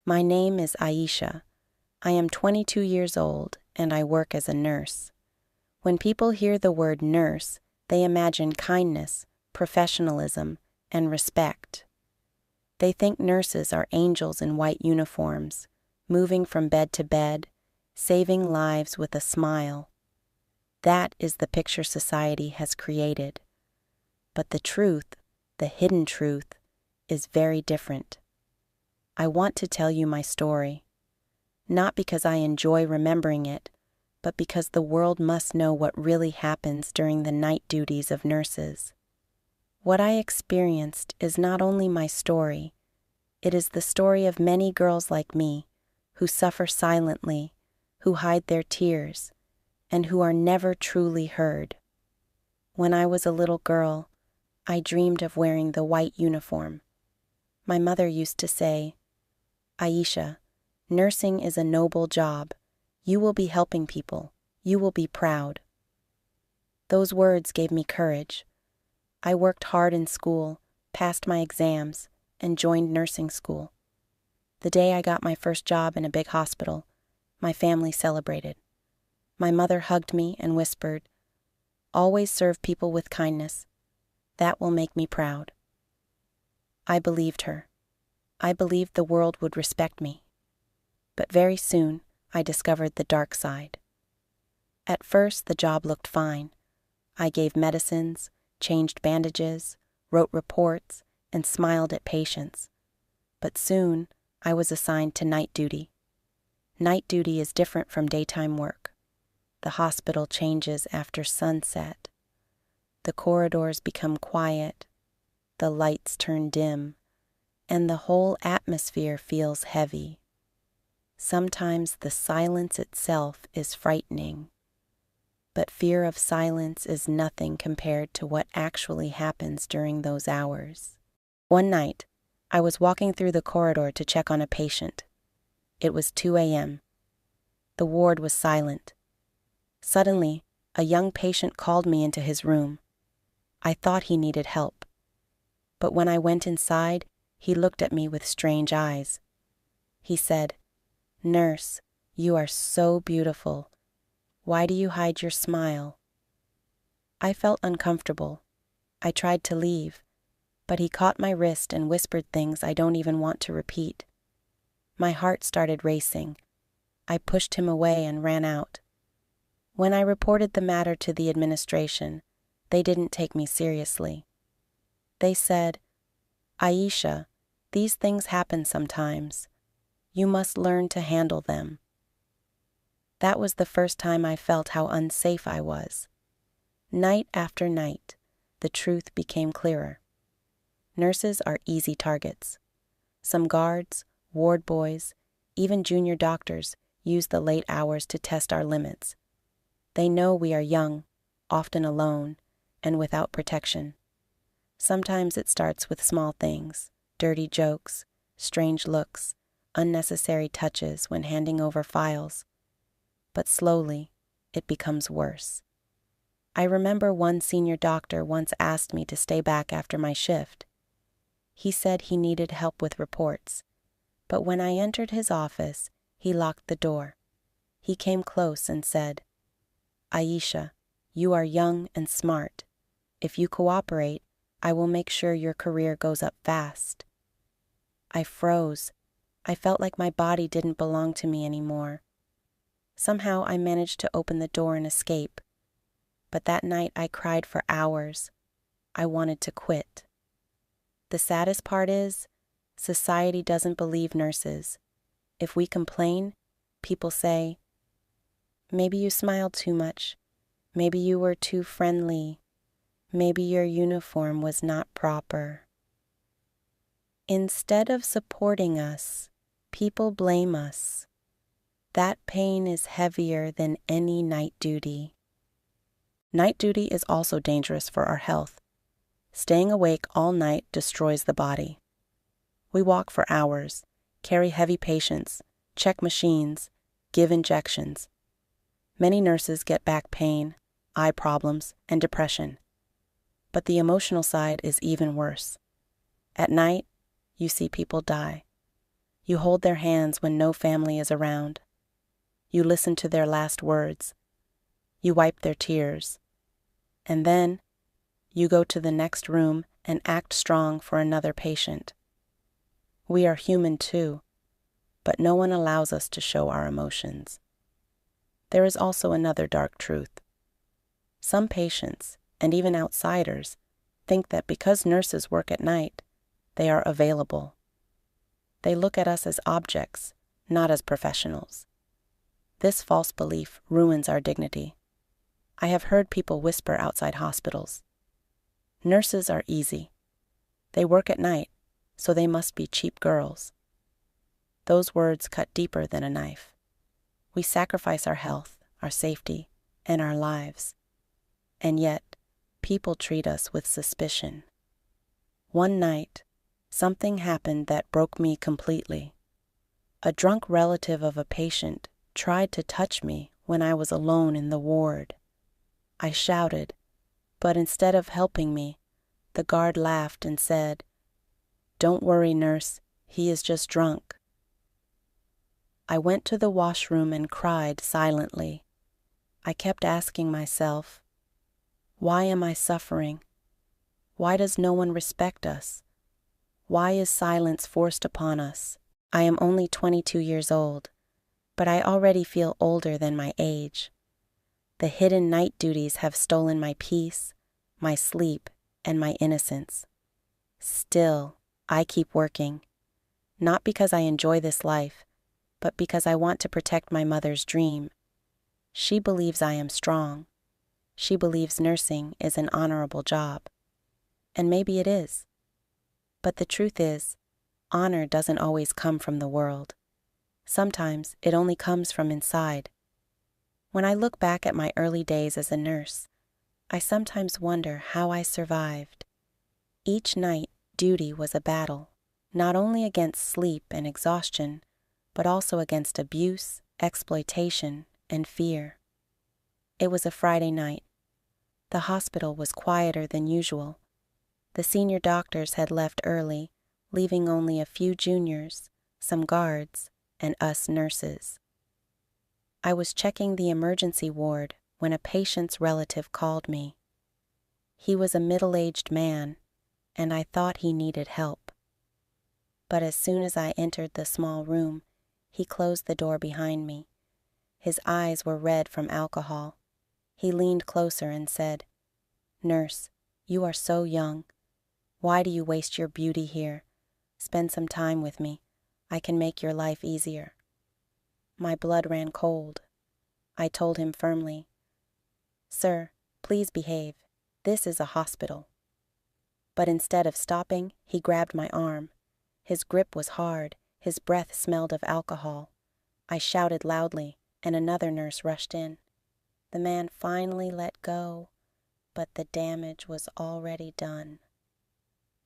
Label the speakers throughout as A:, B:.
A: My name is Aisha. I am 22 years old and I work as a nurse. When people hear the word nurse, they imagine kindness, professionalism, and respect. They think nurses are angels in white uniforms, moving from bed to bed, saving lives with a smile. That is the picture society has created. But the truth, the hidden truth, is very different. I want to tell you my story, not because I enjoy remembering it, but because the world must know what really happens during the night duties of nurses. What I experienced is not only my story, it is the story of many girls like me who suffer silently, who hide their tears, and who are never truly heard. When I was a little girl, I dreamed of wearing the white uniform. My mother used to say, "Aisha, nursing is a noble job. You will be helping people. You will be proud." Those words gave me courage. I worked hard in school, passed my exams, and joined nursing school. The day I got my first job in a big hospital, my family celebrated. My mother hugged me and whispered, "Always serve people with kindness. That will make me proud." I believed her. I believed the world would respect me. But very soon, I discovered the dark side. At first, the job looked fine. I gave medicines, changed bandages, wrote reports, and smiled at patients. But soon, I was assigned to night duty. Night duty is different from daytime work. The hospital changes after sunset. The corridors become quiet. The lights turn dim, and the whole atmosphere feels heavy. Sometimes the silence itself is frightening, but fear of silence is nothing compared to what actually happens during those hours. One night, I was walking through the corridor to check on a patient. It was 2 a.m. The ward was silent. Suddenly, a young patient called me into his room. I thought he needed help. But when I went inside, he looked at me with strange eyes. He said, "Nurse, you are so beautiful. Why do you hide your smile?" I felt uncomfortable. I tried to leave, but he caught my wrist and whispered things I don't even want to repeat. My heart started racing. I pushed him away and ran out. When I reported the matter to the administration, they didn't take me seriously. They said, "Aisha, these things happen sometimes. You must learn to handle them." That was the first time I felt how unsafe I was. Night after night, the truth became clearer. Nurses are easy targets. Some guards, ward boys, even junior doctors use the late hours to test our limits. They know we are young, often alone, and without protection. Sometimes it starts with small things, dirty jokes, strange looks, unnecessary touches when handing over files. But slowly, it becomes worse. I remember one senior doctor once asked me to stay back after my shift. He said he needed help with reports, but when I entered his office, he locked the door. He came close and said, "Aisha, you are young and smart. If you cooperate, I will make sure your career goes up fast." I froze. I felt like my body didn't belong to me anymore. Somehow I managed to open the door and escape. But that night I cried for hours. I wanted to quit. The saddest part is, society doesn't believe nurses. If we complain, people say, "Maybe you smiled too much. Maybe you were too friendly. Maybe your uniform was not proper." Instead of supporting us, people blame us. That pain is heavier than any night duty. Night duty is also dangerous for our health. Staying awake all night destroys the body. We walk for hours, carry heavy patients, check machines, give injections. Many nurses get back pain, eye problems, and depression. But the emotional side is even worse. At night, you see people die. You hold their hands when no family is around. You listen to their last words. You wipe their tears. And then you go to the next room and act strong for another patient. We are human too, but no one allows us to show our emotions. There is also another dark truth. Some patients, and even outsiders, think that because nurses work at night, they are available. They look at us as objects, not as professionals. This false belief ruins our dignity. I have heard people whisper outside hospitals. Nurses are easy. They work at night, so they must be cheap girls. Those words cut deeper than a knife. We sacrifice our health, our safety, and our lives. And yet, people treat us with suspicion. One night, something happened that broke me completely. A drunk relative of a patient tried to touch me when I was alone in the ward. I shouted, but instead of helping me, the guard laughed and said, "Don't worry, nurse, he is just drunk." I went to the washroom and cried silently. I kept asking myself, why am I suffering? Why does no one respect us? Why is silence forced upon us? I am only 22 years old, but I already feel older than my age. The hidden night duties have stolen my peace, my sleep, and my innocence. Still, I keep working, not because I enjoy this life, but because I want to protect my mother's dream. She believes I am strong. She believes nursing is an honorable job. And maybe it is. But the truth is, honor doesn't always come from the world. Sometimes it only comes from inside. When I look back at my early days as a nurse, I sometimes wonder how I survived. Each night, duty was a battle, not only against sleep and exhaustion, but also against abuse, exploitation, and fear. It was a Friday night. The hospital was quieter than usual. The senior doctors had left early, leaving only a few juniors, some guards, and us nurses. I was checking the emergency ward when a patient's relative called me. He was a middle-aged man, and I thought he needed help. But as soon as I entered the small room, he closed the door behind me. His eyes were red from alcohol. He leaned closer and said, "Nurse, you are so young. Why do you waste your beauty here? Spend some time with me. I can make your life easier." My blood ran cold. I told him firmly, "Sir, please behave. This is a hospital." But instead of stopping, he grabbed my arm. His grip was hard. His breath smelled of alcohol. I shouted loudly, and another nurse rushed in. The man finally let go, but the damage was already done.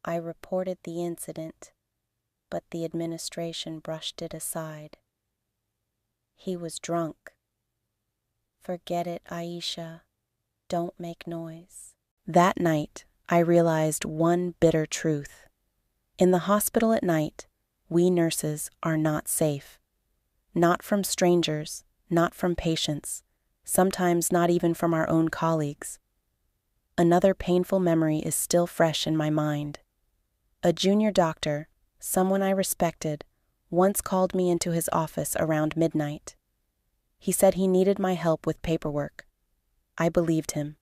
A: I reported the incident, but the administration brushed it aside. He was drunk. Forget it, Aisha. Don't make noise. That night, I realized one bitter truth. In the hospital at night, we nurses are not safe. Not from strangers, not from patients, sometimes not even from our own colleagues. Another painful memory is still fresh in my mind. A junior doctor, someone I respected, once called me into his office around midnight. He said he needed my help with paperwork. I believed him.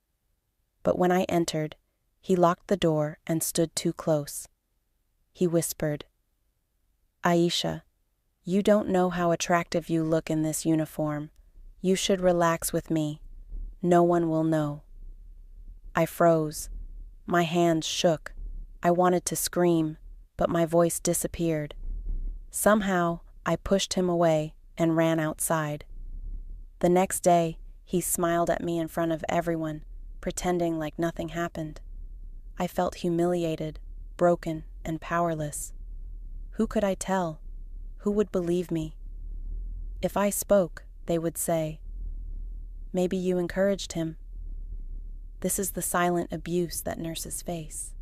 A: But when I entered, he locked the door and stood too close. He whispered, "Aisha, you don't know how attractive you look in this uniform. You should relax with me. No one will know." I froze. My hands shook. I wanted to scream, but my voice disappeared. Somehow, I pushed him away and ran outside. The next day, he smiled at me in front of everyone, pretending like nothing happened. I felt humiliated, broken, and powerless. Who could I tell? Who would believe me? If I spoke, they would say, "Maybe you encouraged him." This is the silent abuse that nurses face.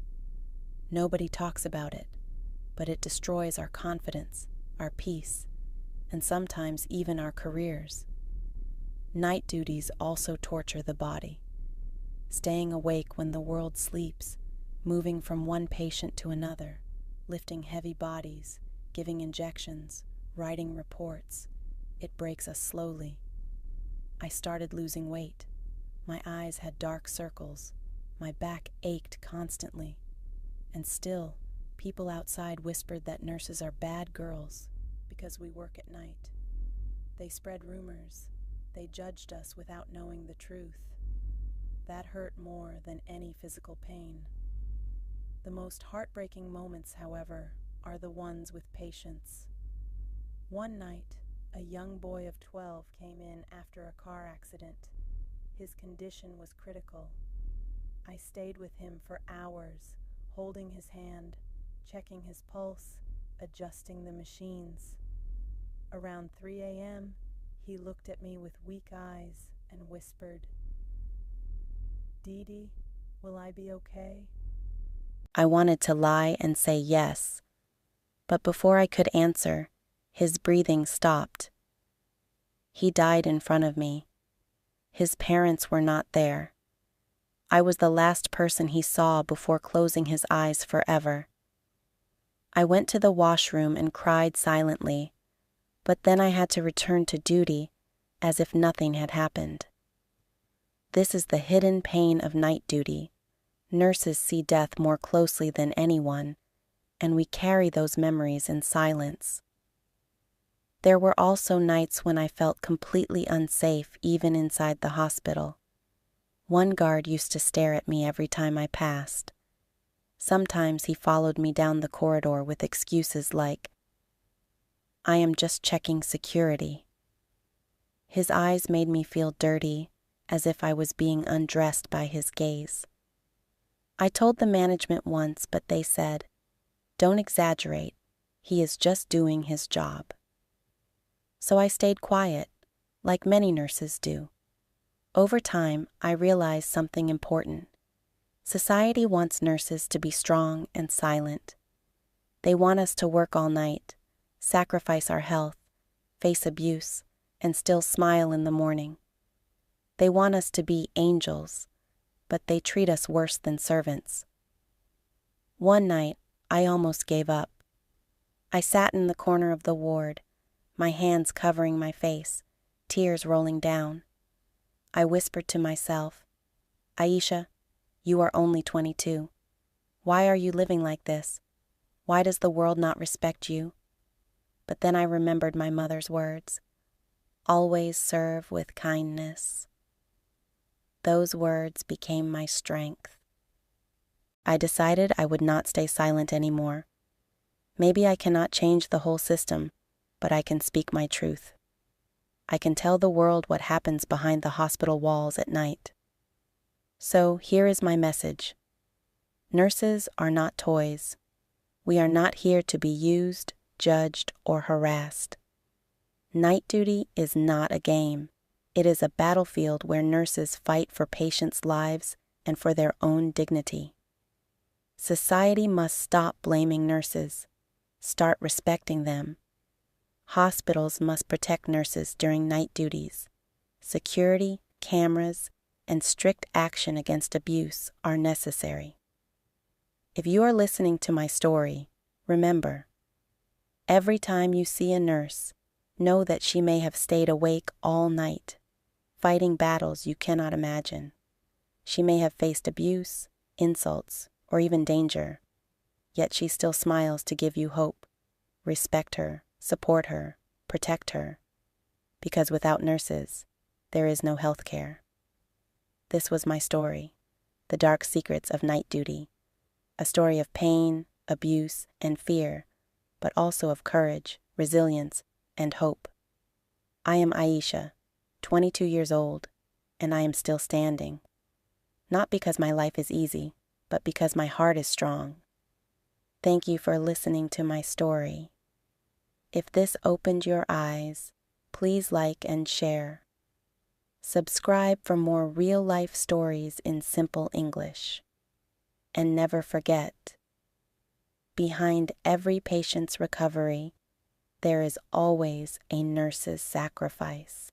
A: Nobody talks about it, but it destroys our confidence, our peace, and sometimes even our careers. Night duties also torture the body. Staying awake when the world sleeps, moving from one patient to another, lifting heavy bodies, giving injections, writing reports. It breaks us slowly. I started losing weight. My eyes had dark circles. My back ached constantly. And still, people outside whispered that nurses are bad girls because we work at night. They spread rumors. They judged us without knowing the truth. That hurt more than any physical pain. The most heartbreaking moments, however, are the ones with patients. One night, a young boy of 12 came in after a car accident. His condition was critical. I stayed with him for hours, holding his hand, checking his pulse, adjusting the machines. Around 3 a.m., he looked at me with weak eyes and whispered, "Dee, will I be okay?" I wanted to lie and say yes, but before I could answer, his breathing stopped. He died in front of me. His parents were not there. I was the last person he saw before closing his eyes forever. I went to the washroom and cried silently, but then I had to return to duty as if nothing had happened. This is the hidden pain of night duty. Nurses see death more closely than anyone, and we carry those memories in silence. There were also nights when I felt completely unsafe even inside the hospital. One guard used to stare at me every time I passed. Sometimes he followed me down the corridor with excuses like, "I am just checking security." His eyes made me feel dirty, as if I was being undressed by his gaze. I told the management once, but they said, "Don't exaggerate. He is just doing his job." So I stayed quiet, like many nurses do. Over time, I realized something important. Society wants nurses to be strong and silent. They want us to work all night, sacrifice our health, face abuse, and still smile in the morning. They want us to be angels, but they treat us worse than servants. One night, I almost gave up. I sat in the corner of the ward, my hands covering my face, tears rolling down. I whispered to myself, "Aisha, you are only 22. Why are you living like this? Why does the world not respect you?" But then I remembered my mother's words, "Always serve with kindness." Those words became my strength. I decided I would not stay silent anymore. Maybe I cannot change the whole system, but I can speak my truth. I can tell the world what happens behind the hospital walls at night. So here is my message. Nurses are not toys. We are not here to be used, judged, or harassed. Night duty is not a game. It is a battlefield where nurses fight for patients' lives and for their own dignity. Society must stop blaming nurses. Start respecting them. Hospitals must protect nurses during night duties. Security, cameras, and strict action against abuse are necessary. If you are listening to my story, remember, every time you see a nurse, know that she may have stayed awake all night, fighting battles you cannot imagine. She may have faced abuse, insults, or even danger, yet she still smiles to give you hope. Respect her, support her, protect her, because without nurses, there is no health care. This was my story, The Dark Secrets of Night Duty, a story of pain, abuse, and fear, but also of courage, resilience, and hope. I am Aisha, 22 years old, and I am still standing. Not because my life is easy, but because my heart is strong. Thank you for listening to my story. If this opened your eyes, please like and share. Subscribe for more real-life stories in simple English. And never forget, behind every patient's recovery, there is always a nurse's sacrifice.